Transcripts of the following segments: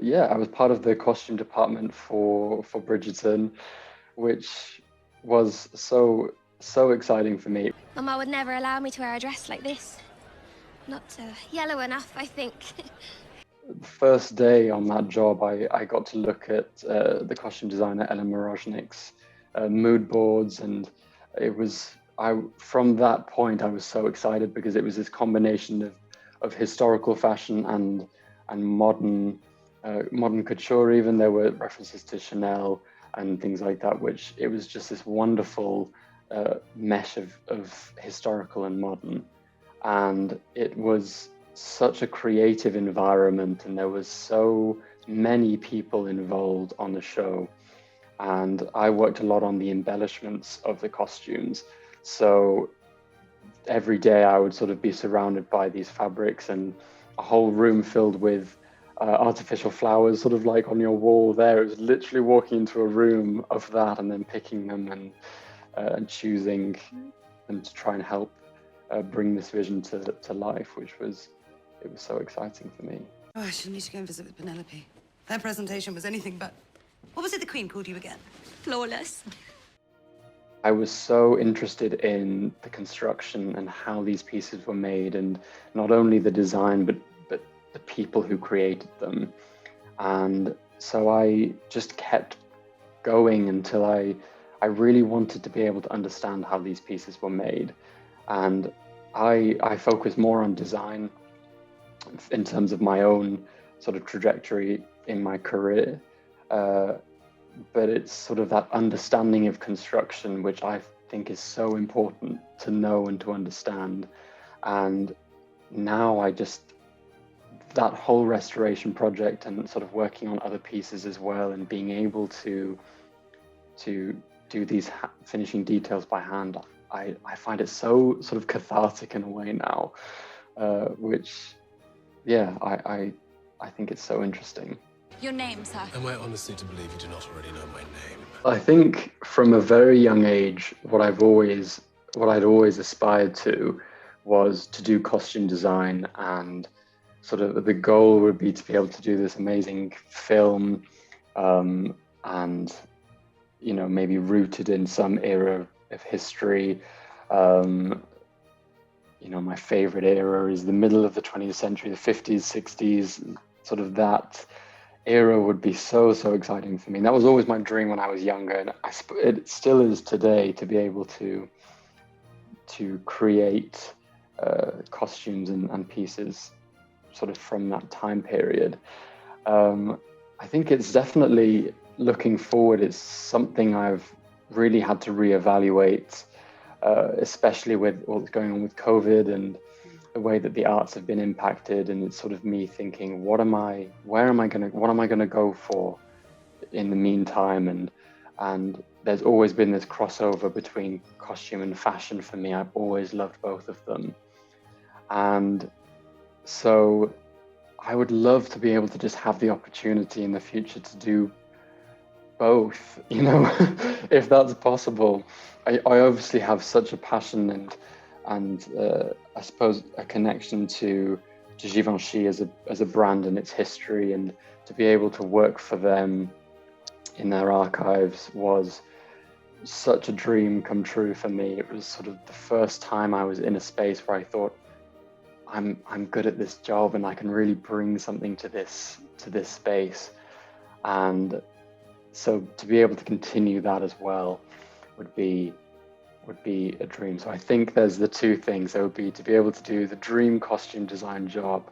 yeah, I was part of the costume department for Bridgerton, which was so exciting for me. Mama would never allow me to wear a dress like this. Not yellow enough, I think. The first day on that job, I got to look at the costume designer Ellen Moroznik's mood boards, and it was from that point I was so excited because it was this combination of historical fashion and modern couture. Even there were references to Chanel and things like that, which it was just this wonderful mesh of historical and modern, and it was such a creative environment, and there was so many people involved on the show, and I worked a lot on the embellishments of the costumes. So every day I would sort of be surrounded by these fabrics and a whole room filled with artificial flowers, sort of like on your wall there. It was literally walking into a room of that and then picking them and choosing them to try and help bring this vision to life, it was so exciting for me. Oh, I should need to go and visit with Penelope. Her presentation was anything but... What was it the Queen called you again? Flawless. I was so interested in the construction and how these pieces were made, and not only the design, but the people who created them. And so I just kept going until I really wanted to be able to understand how these pieces were made. And I focus more on design in terms of my own sort of trajectory in my career. But it's sort of that understanding of construction, which I think is so important to know and to understand. And now that whole restoration project and sort of working on other pieces as well, and being able to do these finishing details by hand, I find it so sort of cathartic in a way now, which, yeah, I think it's so interesting. Your name, sir? Am I honestly to believe you do not already know my name? I think from a very young age, what I'd always aspired to was to do costume design, and sort of the goal would be to be able to do this amazing film, and maybe rooted in some era of history. My favorite era is the middle of the 20th century, the 50s, 60s, sort of that era would be so exciting for me. And that was always my dream when I was younger, and it still is today, to be able to create costumes and pieces sort of from that time period. I think it's definitely, looking forward, it's something I've really had to reevaluate, especially with what's going on with COVID and the way that the arts have been impacted. And it's sort of me thinking, what am I gonna go for in the meantime? And there's always been this crossover between costume and fashion for me. I've always loved both of them. And so I would love to be able to just have the opportunity in the future to do both, if that's possible. I obviously have such a passion and I suppose a connection to Givenchy as a brand and its history, and to be able to work for them in their archives was such a dream come true for me. It was sort of the first time I was in a space where I thought, I'm good at this job and I can really bring something to this space. And so to be able to continue that as well would be a dream. So I think there's the two things. There would be to be able to do the dream costume design job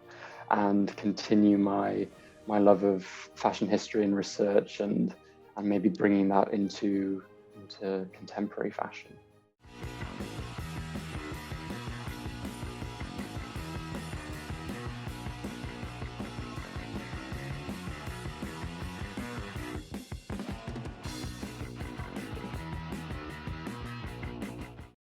and continue my love of fashion history and research, and maybe bringing that into contemporary fashion.